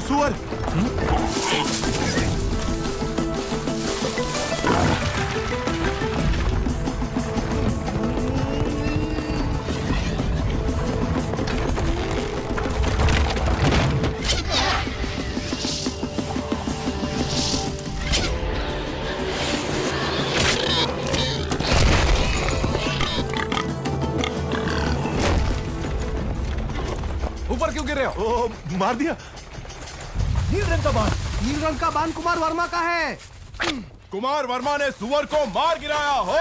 सुअर। ऊपर क्यों गिर रहे हो? ओ, मार दिया। नील रंग का बाण, नील रंग का बाण कुमार वर्मा का है। कुमार वर्मा ने सुअर को मार गिराया हो।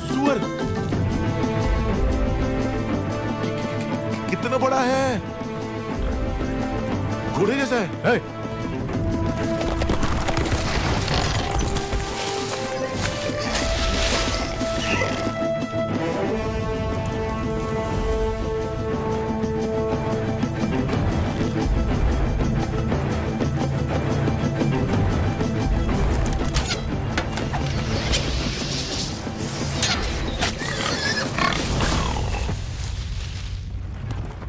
सुअर कितना बड़ा है? घोड़े जैसा है।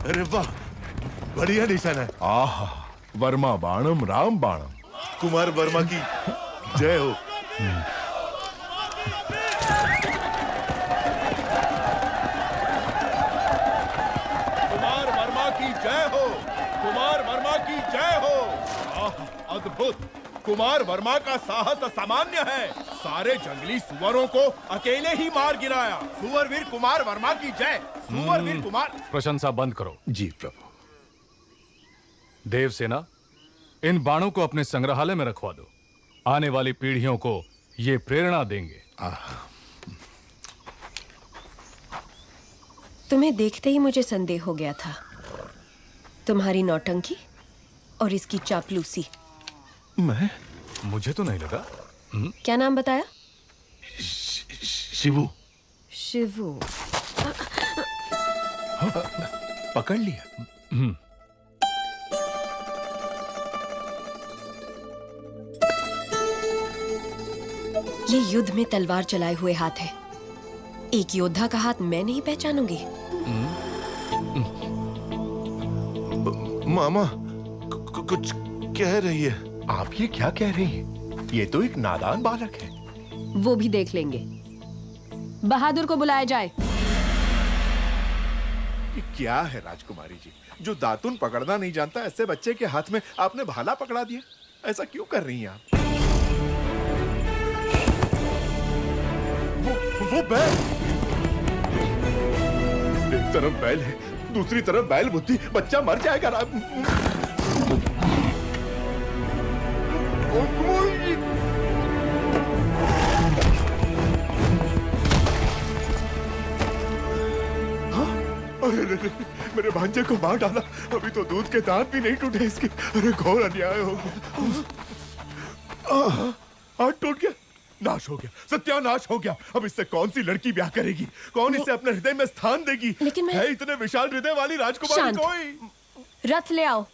अरे वाह, बढ़िया निशान है। आहा, वर्मा बाणम राम बाणम। कुमार वर्मा की जय हो। कुमार वर्मा की जय हो। कुमार वर्मा की जय हो। आहा, अद्भुत। कुमार वर्मा का साहस असामान्य है। सारे जंगली सुअरों को अकेले ही मार गिराया। सुअरवीर कुमार वर्मा की जय। सुअरवीर कुमार। प्रशंसा बंद करो। जी प्रभु। देवसेना, इन बाणों को अपने संग्रहालय में रखवा दो। आने वाली पीढ़ियों को ये प्रेरणा देंगे। तुम्हें देखते ही मुझे संदेह हो गया था। तुम्हारी नौटंकी और इसकी चापलूसी। मैं? मुझे तो नहीं लगा। क्या नाम बताया? शिवू। शिवू। पकड़ लिया। ये युद्ध में तलवार चलाए हुए हाथ है। एक योद्धा का हाथ मैं नहीं पहचानूंगी। मामा कुछ कह रही है। आप ये क्या कह रही हैं? ये तो एक नादान बालक है। वो भी देख लेंगे। बहादुर को बुलाया जाए। ये क्या है राजकुमारी जी, जो दातुन पकड़ना नहीं जानता ऐसे बच्चे के हाथ में आपने भाला पकड़ा दिया? ऐसा क्यों कर रही हैं आप? वो बैल। एक तरफ बैल है, दूसरी तरफ बैल बुद्धि। बच्चा मर जाएगा। अरे मेरे भांजे को मार डाला। अभी तो दूध के दांत भी नहीं टूटे इसके। अरे घोर अन्याय हो गया। हाथ टूट गया, नाश हो गया, सत्यानाश हो गया। अब इससे कौन सी लड़की ब्याह करेगी? कौन इसे अपने हृदय में स्थान देगी? लेकिन मैं... है इतने विशाल हृदय वाली राजकुमारी कोई? रथ ले आओ।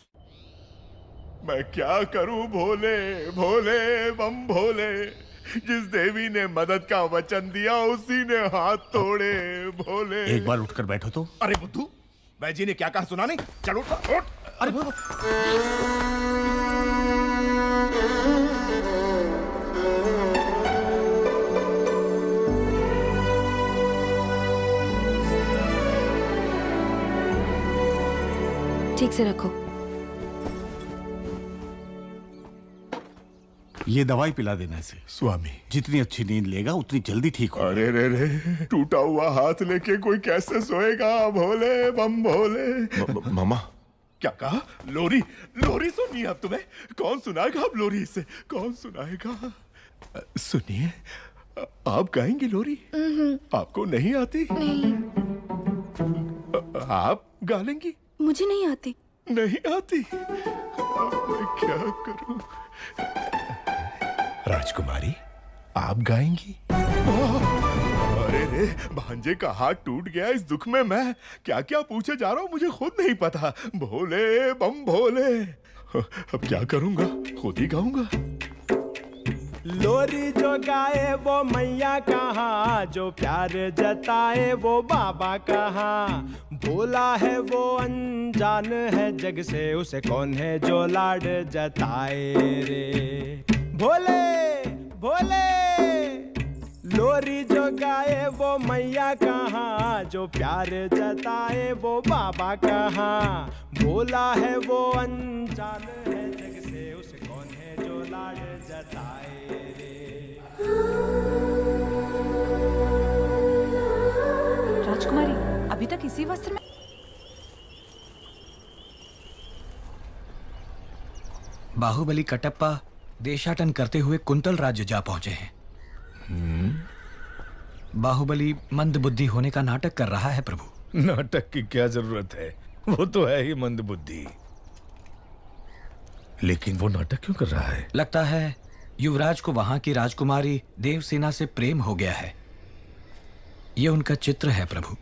मैं क्या करूं भोले भोले बम भोले। जिस देवी ने मदद का वचन दिया उसी ने हाथ तोड़े भोले। एक बार उठकर बैठो तो। अरे बुद्धू, मैं जी ने क्या कहा सुना नहीं? चलो उठ। अरे ठीक से रखो। ये दवाई पिला देना इसे। स्वामी, जितनी अच्छी नींद लेगा उतनी जल्दी ठीक होगा। अरे रे रे, टूटा हुआ हाथ लेके कोई कैसे सोएगा भोले बम भोले। मामा क्या कहा? लोरी? लोरी सुनिए अब तुम्हें। कौन सुनाएगा अब लोरी इसे? कौन सुनाएगा? सुनिए, आप गाएंगे लोरी? आपको नहीं आती? नहीं, आप गा लेंगी? मुझे नहीं आती। नहीं आती? अब मैं क्या करूं? राजकुमारी, आप गाएंगी? अरे रे, भांजे का हाथ टूट गया। इस दुख में मैं क्या क्या पूछे जा रहा हूँ मुझे खुद नहीं पता। भोले बम भोले। अब क्या करूंगा? खुद ही गाऊंगा। लोरी जो गाए वो मैया कहाँ, जो प्यार जताए वो बाबा कहाँ। भोला है वो अनजान है जग से, उसे कौन है जो लाड जताए रे। भोले भोले लोरी जो गाए वो मैया कहाँ, जो प्यार जताए वो बाबा कहाँ। भोला है वो अनजान है जग से, उसे कौन है जो लाड जताए रे। राजकुमारी अभी तक इसी वस्त्र में। बाहुबली कटप्पा देशाटन करते हुए कुंतल राज्य जा पहुंचे हैं। बाहुबली मंद बुद्धि होने का नाटक कर रहा है प्रभु। नाटक की क्या जरूरत है, वो तो है ही मंद बुद्धि। लेकिन वो नाटक क्यों कर रहा है? लगता है युवराज को वहां की राजकुमारी देवसेना से प्रेम हो गया है। यह उनका चित्र है प्रभु।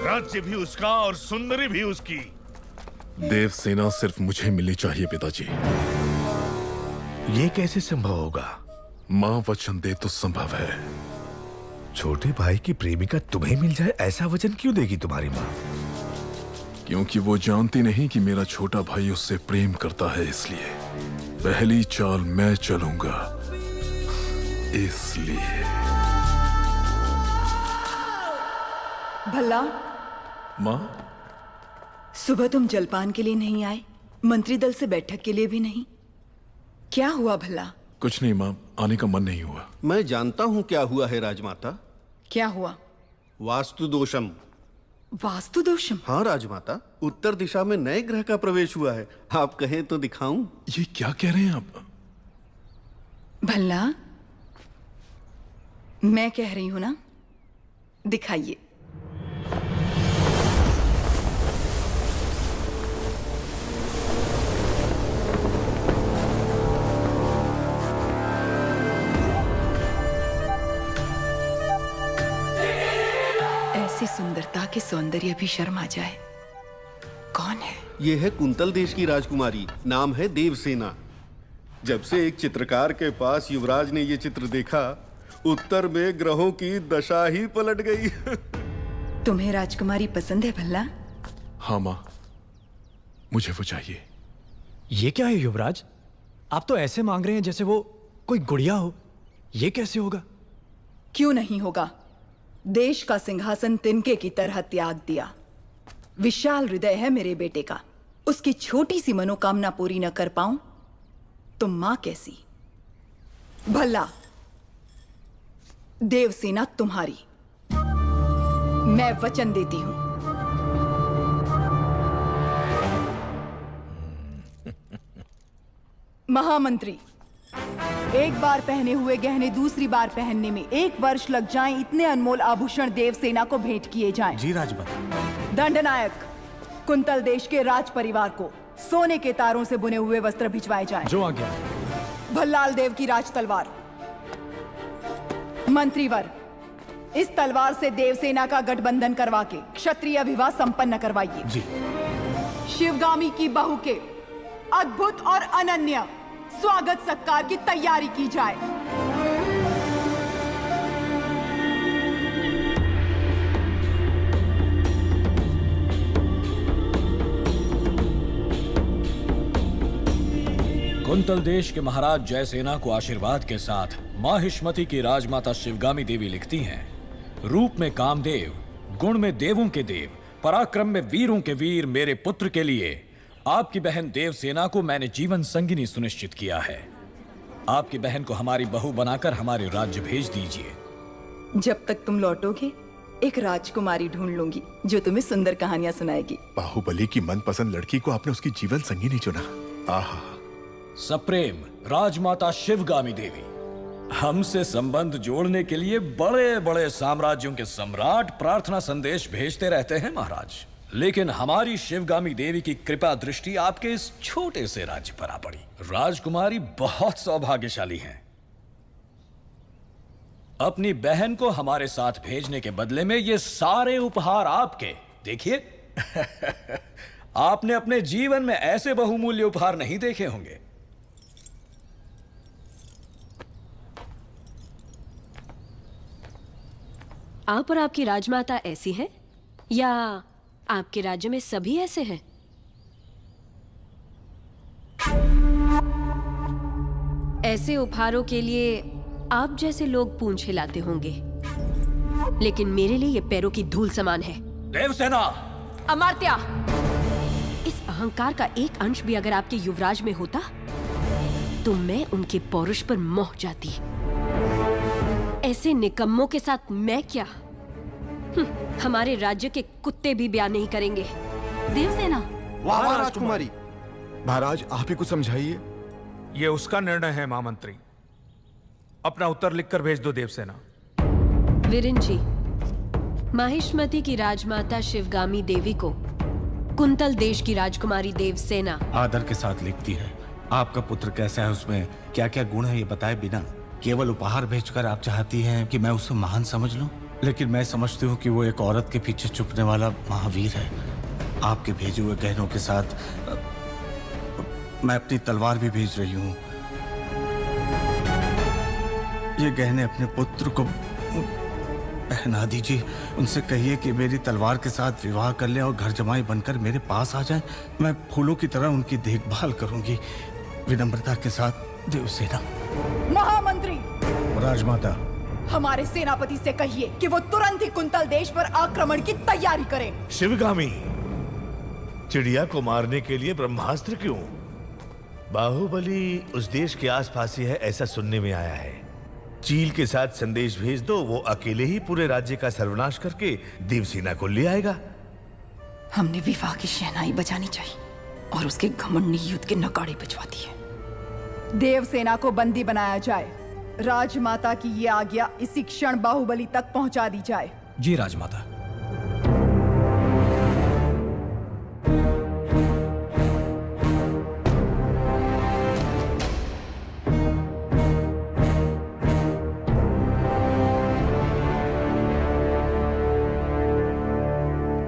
राज्य भी उसका और सुंदरी भी उसकी। देवसेना सिर्फ मुझे मिलनी चाहिए पिताजी। ये कैसे संभव होगा? माँ वचन दे तो संभव है। छोटे भाई की प्रेमिका तुम्हें मिल जाए, ऐसा वचन क्यों देगी तुम्हारी माँ? क्योंकि वो जानती नहीं कि मेरा छोटा भाई उससे प्रेम करता है, इसलिए पहली चाल मैं चलूंगा। इसलिए भला माँ, सुबह तुम जलपान के लिए नहीं आए, मंत्री दल से बैठक के लिए भी नहीं। क्या हुआ भला? कुछ नहीं माँ, आने का मन नहीं हुआ। मैं जानता हूँ क्या हुआ है राजमाता। क्या हुआ? वास्तु दोषम। वास्तु दोषम? हाँ राजमाता, उत्तर दिशा में नए ग्रह का प्रवेश हुआ है। आप कहें तो दिखाऊं? ये क्या कह रहे हैं आप? भला मैं कह रही हूं ना, दिखाइए। ऐसी सुंदरता के सौंदर्य भी शर्म आ जाए। कौन है? ये है कुंतल देश की राजकुमारी, नाम है देवसेना। जब से एक चित्रकार के पास युवराज ने ये चित्र देखा, उत्तर में ग्रहों की दशा ही पलट गई। तुम्हें राजकुमारी पसंद है भल्ला? हाँ माँ, मुझे वो चाहिए। ये क्या है युवराज? आप तो ऐसे मांग रहे हैं जैसे वो कोई गुड़िया हो। ये कैसे होगा? क्यों नहीं होगा? देश का सिंहासन तिनके की तरह त्याग दिया। विशाल हृदय है मेरे बेटे का। उसकी छोटी सी मनोकामना पूरी न कर पाऊं तो मां कैसी? भला देवसेना तुम्हारी, मैं वचन देती हूं। महामंत्री, एक बार पहने हुए गहने दूसरी बार पहनने में 1 वर्ष लग जाएं, इतने अनमोल आभूषण देवसेना को भेंट किए जाएं। जी राजमाता। दंडनायक, कुंतल देश के राज परिवार को सोने के तारों से बुने हुए वस्त्र भिजवाए जाएं। जो आज्ञा। भल्लाल देव की राज तलवार। मंत्रीवर, इस तलवार से देवसेना का गठबंधन करवा के क्षत्रिय विवाह संपन्न करवाइए। जी। शिवगामी की बहू के अद्भुत और अनन्य स्वागत सत्कार की तैयारी की जाए। कुंतल देश के महाराज जयसेना को आशीर्वाद के साथ मां हिष्मती की राजमाता शिवगामी देवी लिखती हैं, रूप में कामदेव, गुण में देवों के देव, पराक्रम में वीरों के वीर मेरे पुत्र के लिए आपकी बहन देवसेना को मैंने जीवन संगिनी सुनिश्चित किया है। आपकी बहन को हमारी बहू बनाकर हमारे राज्य भेज दीजिए। जब तक तुम लौटोगे एक राजकुमारी ढूंढ लूंगी जो तुम्हें सुंदर कहानियां सुनाएगी। बाहुबली की मनपसंद लड़की को आपने उसकी जीवन संगिनी चुना। आहा। सप्रेम राजमाता शिवगामी देवी, हमसे संबंध जोड़ने के लिए बड़े बड़े साम्राज्यों के सम्राट प्रार्थना संदेश भेजते रहते हैं महाराज, लेकिन हमारी शिवगामी देवी की कृपा दृष्टि आपके इस छोटे से राज्य पर आ पड़ी। राजकुमारी बहुत सौभाग्यशाली हैं। अपनी बहन को हमारे साथ भेजने के बदले में ये सारे उपहार आपके। देखिए आपने अपने जीवन में ऐसे बहुमूल्य उपहार नहीं देखे होंगे। आप और आपकी राजमाता ऐसी हैं या आपके राज्य में सभी ऐसे हैं? ऐसे उपहारों के लिए आप जैसे लोग पूंछ हिलाते होंगे, लेकिन मेरे लिए ये पैरों की धूल समान है। देवसेना! अमात्या! इस अहंकार का एक अंश भी अगर आपके युवराज में होता तो मैं उनके पौरुष पर मोह जाती। ऐसे निकम्मों के साथ मैं क्या? हमारे राज्य के कुत्ते भी ब्याह नहीं करेंगे। देवसेना! वाह राजकुमारी! महाराज आप ही कुछ समझाइए। ये उसका निर्णय है महामंत्री। अपना उत्तर लिखकर भेज दो देवसेना। वीरेन जी, माहिष्मति की राजमाता शिवगामी देवी को कुंतल देश की राजकुमारी देवसेना आदर के साथ लिखती है। आपका पुत्र कैसा है, उसमें क्या क्या गुण है, ये बताए बिना केवल उपहार भेजकर आप चाहती हैं कि मैं उसे महान समझ लूं। लेकिन मैं समझती हूँ कि वो एक औरत के पीछे छुपने वाला महावीर है। आपके भेजे हुए गहनों के साथ मैं अपनी तलवार भी भेज रही हूँ। ये गहने अपने पुत्र को पहना दीजिए। उनसे कहिए कि मेरी तलवार के साथ विवाह कर ले और घर जमाई बनकर मेरे पास आ जाए। मैं फूलों की तरह उनकी देखभाल करूंगी। विनम्रता के साथ, देवसेना। महामंत्री! राजमाता, हमारे सेनापति से कहिए कि वो तुरंत ही कुंतल देश पर आक्रमण की तैयारी करें। शिवगामी, चिड़िया को मारने के लिए ब्रह्मास्त्र क्यों? बाहुबली उस देश के आसपास ही है, ऐसा सुनने में आया है। चील के साथ संदेश भेज दो, वो अकेले ही पूरे राज्य का सर्वनाश करके देवसेना को ले आएगा। हमने विवाह की शहनाई बजानी चाहिए और उसके घमंड ने युद्ध के नगाड़े बजवा दिए। देवसेना को बंदी बनाया जाए। राजमाता की ये आज्ञा इसी क्षण बाहुबली तक पहुंचा दी जाए। जी राजमाता।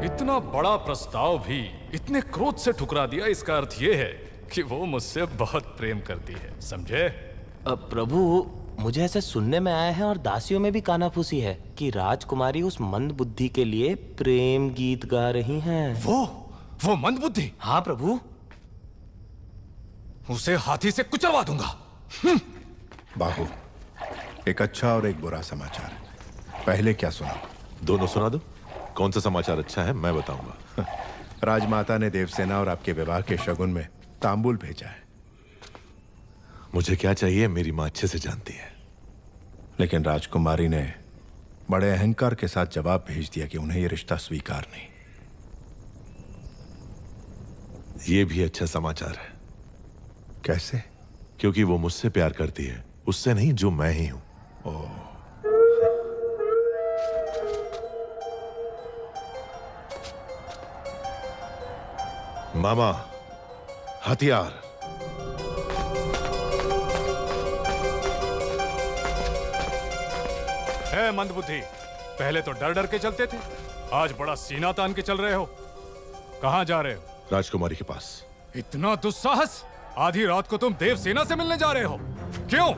इतना बड़ा प्रस्ताव भी इतने क्रोध से ठुकरा दिया, इसका अर्थ यह है कि वो मुझसे बहुत प्रेम करती है, समझे? प्रभु, मुझे ऐसा सुनने में आया है और दासियों में भी कानाफूसी है कि राजकुमारी उस मंद बुद्धि के लिए प्रेम गीत गा रही हैं। वो मंद बुद्धि? हाँ प्रभु। उसे हाथी से कुचलवा दूंगा। बाहु, एक अच्छा और एक बुरा समाचार। पहले क्या सुना? दोनों सुना दो। कौन सा समाचार अच्छा है मैं बताऊंगा। राजमाता ने देवसेना और आपके विवाह के शगुन में तांबूल भेजा है। मुझे क्या चाहिए मेरी मां अच्छे से जानती है। लेकिन राजकुमारी ने बड़े अहंकार के साथ जवाब भेज दिया कि उन्हें यह रिश्ता स्वीकार नहीं। यह भी अच्छा समाचार है। कैसे? क्योंकि वो मुझसे प्यार करती है, उससे नहीं जो मैं ही हूं। ओह, मामा, हथियार। है मंदबुद्धि, पहले तो डर डर के चलते थे, आज बड़ा सीना तान के चल रहे हो। कहां जा रहे हो? राजकुमारी के पास। इतना दुस्साहस? आधी रात को तुम देवसेना से मिलने जा रहे हो? क्यों?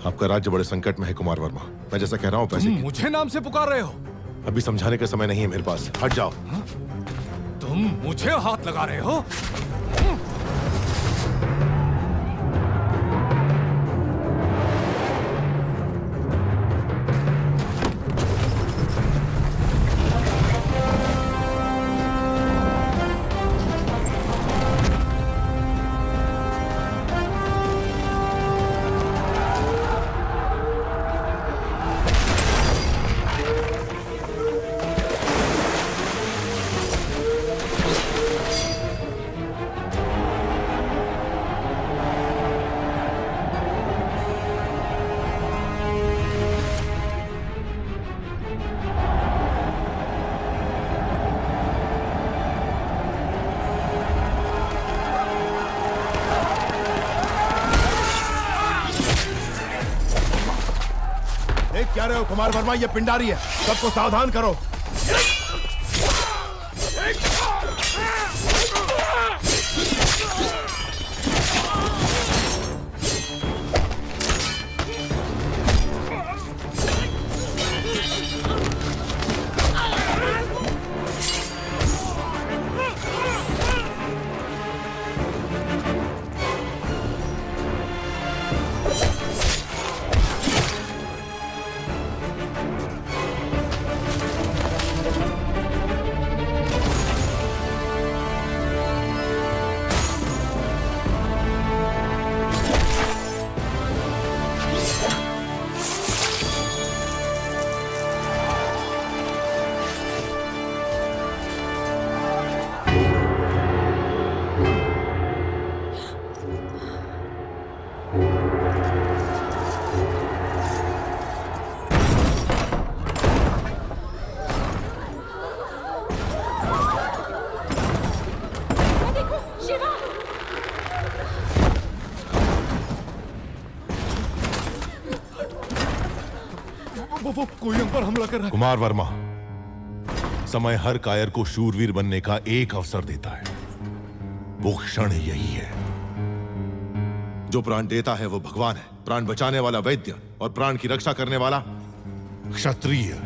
आपका राज्य बड़े संकट में है कुमार वर्मा। मैं जैसा कह रहा हूं पैसे मुझे नाम से पुकार रहे हो? अभी समझाने का समय नहीं है मेरे पास। हट जाओ। तुम मुझे हाथ लगा रहे हो? देख क्या रहे हो कुमार वर्मा, ये पिंडारी है, सबको सावधान करो। वो कोई हम पर हमला कर रहा है। कुमार वर्मा, समय हर कायर को शूरवीर बनने का एक अवसर देता है। वो क्षण यही है। जो प्राण देता है वो भगवान है, प्राण बचाने वाला वैद्य और प्राण की रक्षा करने वाला क्षत्रिय।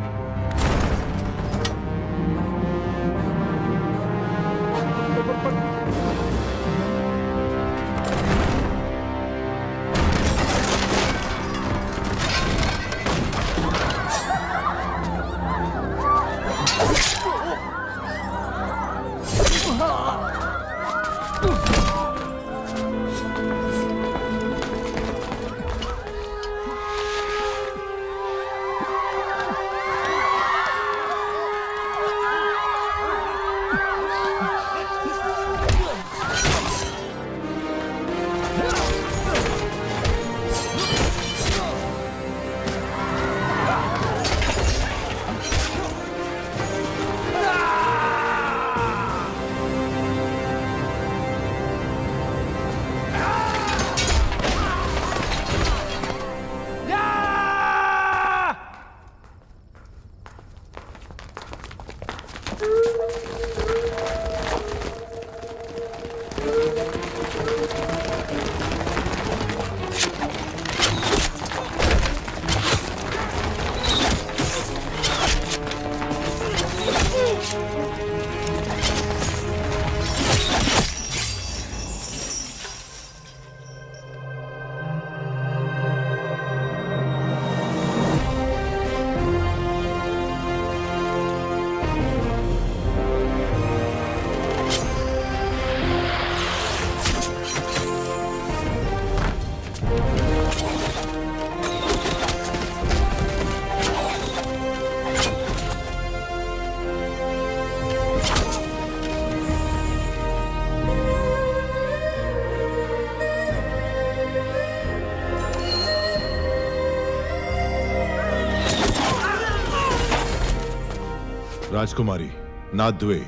राजकुमारी नाद्वे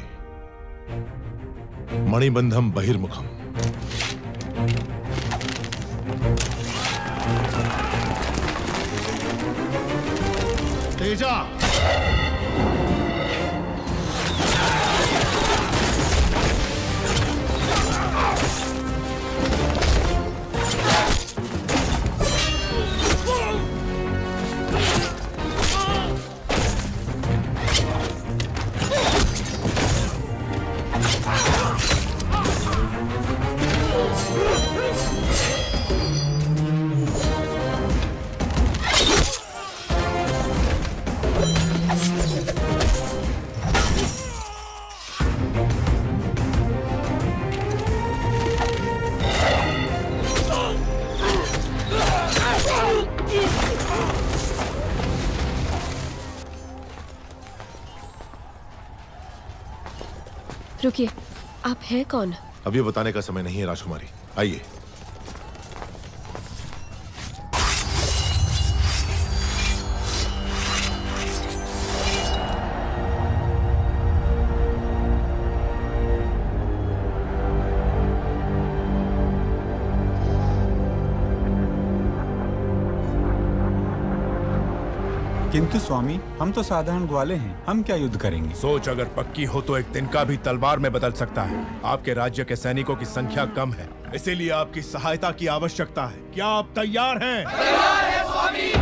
मणिबंधम बहिर्मुखम। तेजा रुकिए, आप हैं कौन? अब ये बताने का समय नहीं है राजकुमारी, आइए। किंतु स्वामी, हम तो साधारण ग्वाले हैं, हम क्या युद्ध करेंगे? सोच अगर पक्की हो तो एक तिनका भी तलवार में बदल सकता है। आपके राज्य के सैनिकों की संख्या कम है, इसीलिए आपकी सहायता की आवश्यकता है। क्या आप तैयार हैं? तैयार है स्वामी।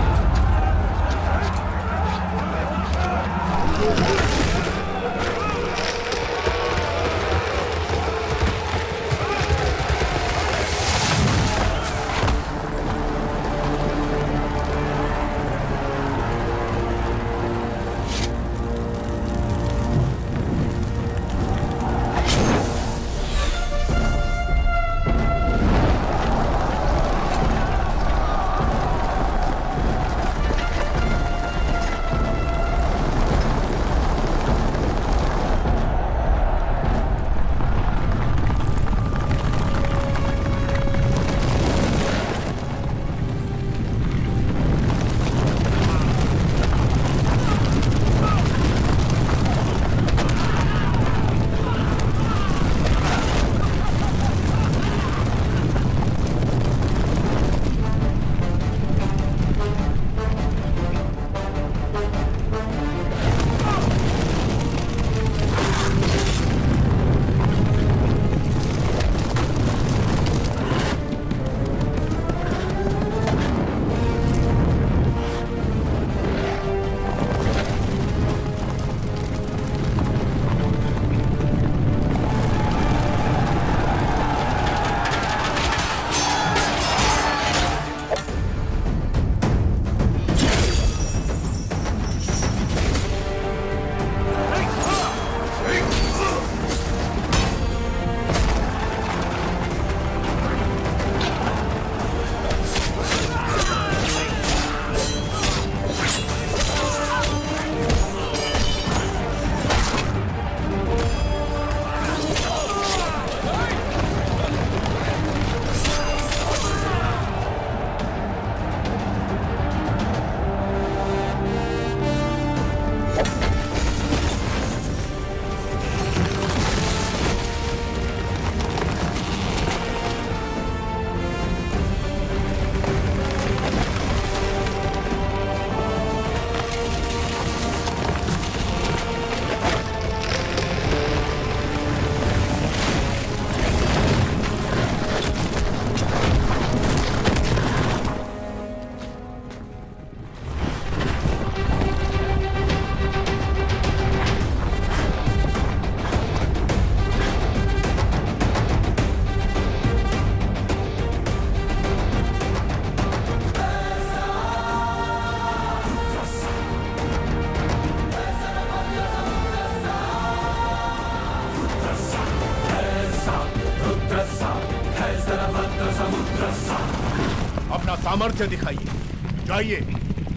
अपना सामर्थ्य दिखाइए। जाइए।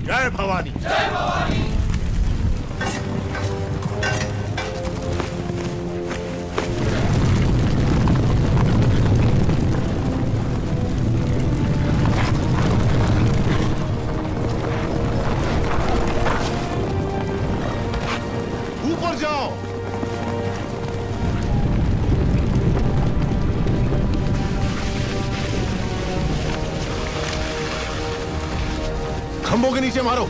जय भवानी। जय भवानी। ऊपर जाओ। खंभों के नीचे मारो।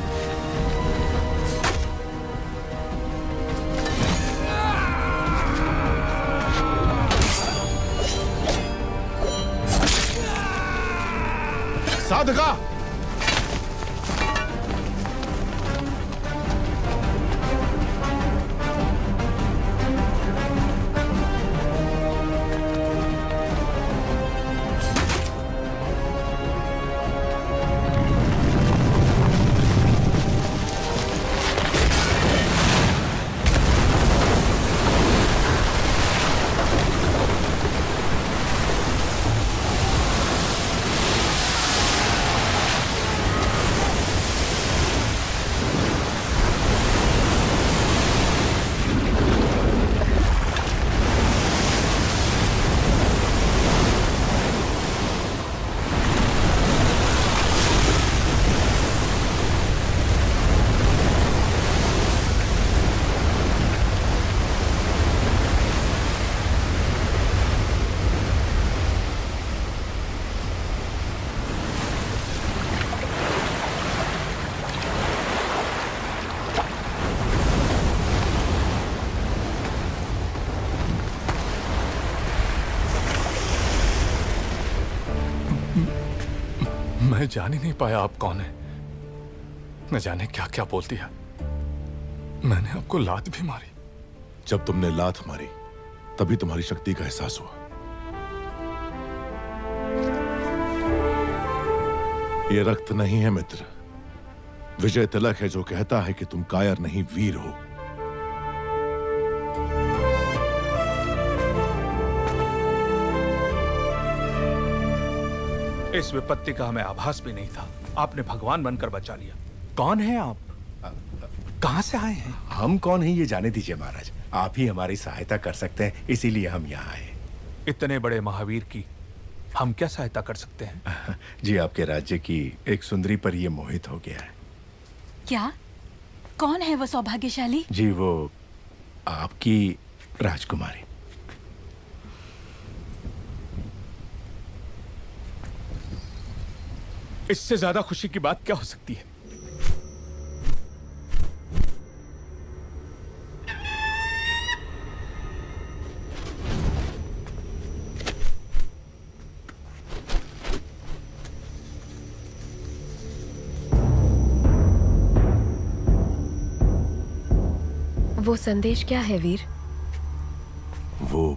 साधका। मैं जान ही नहीं पाया आप कौन है। न जाने क्या क्या बोल दिया। मैंने आपको लात भी मारी। जब तुमने लात मारी तभी तुम्हारी शक्ति का एहसास हुआ। ये रक्त नहीं है मित्र, विजय तिलक है जो कहता है कि तुम कायर नहीं वीर हो। इस विपत्ति का हमें आभास भी नहीं था, आपने भगवान बनकर बचा लिया। कौन है आप? कहां से आए हैं? हम कौन हैं ये जाने दीजिए महाराज। आप ही हमारी सहायता कर सकते हैं, इसीलिए हम यहाँ आए। इतने बड़े महावीर की हम क्या सहायता कर सकते हैं? जी, आपके राज्य की एक सुंदरी पर ये मोहित हो गया है। क्या? कौन है वो सौभाग्यशाली? जी, वो आपकी राजकुमारी। इससे ज्यादा खुशी की बात क्या हो सकती है? वो संदेश क्या है वीर? वो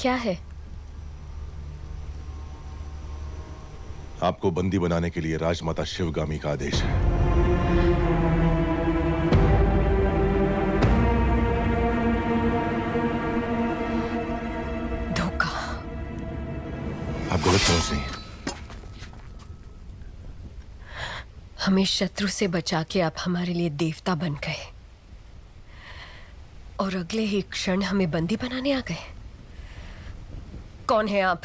क्या है? आपको बंदी बनाने के लिए राजमाता शिवगामी का आदेश है। धोखा। आप गलत पहुंच रही हैं। हमें शत्रु से बचा के आप हमारे लिए देवता बन गए और अगले ही क्षण हमें बंदी बनाने आ गए। कौन है आप?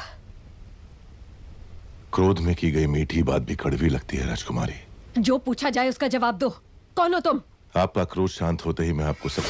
क्रोध में की गई मीठी बात भी कड़वी लगती है राजकुमारी। जो पूछा जाए उसका जवाब दो। कौन हो तुम? आपका क्रोध शांत होते ही मैं आपको सब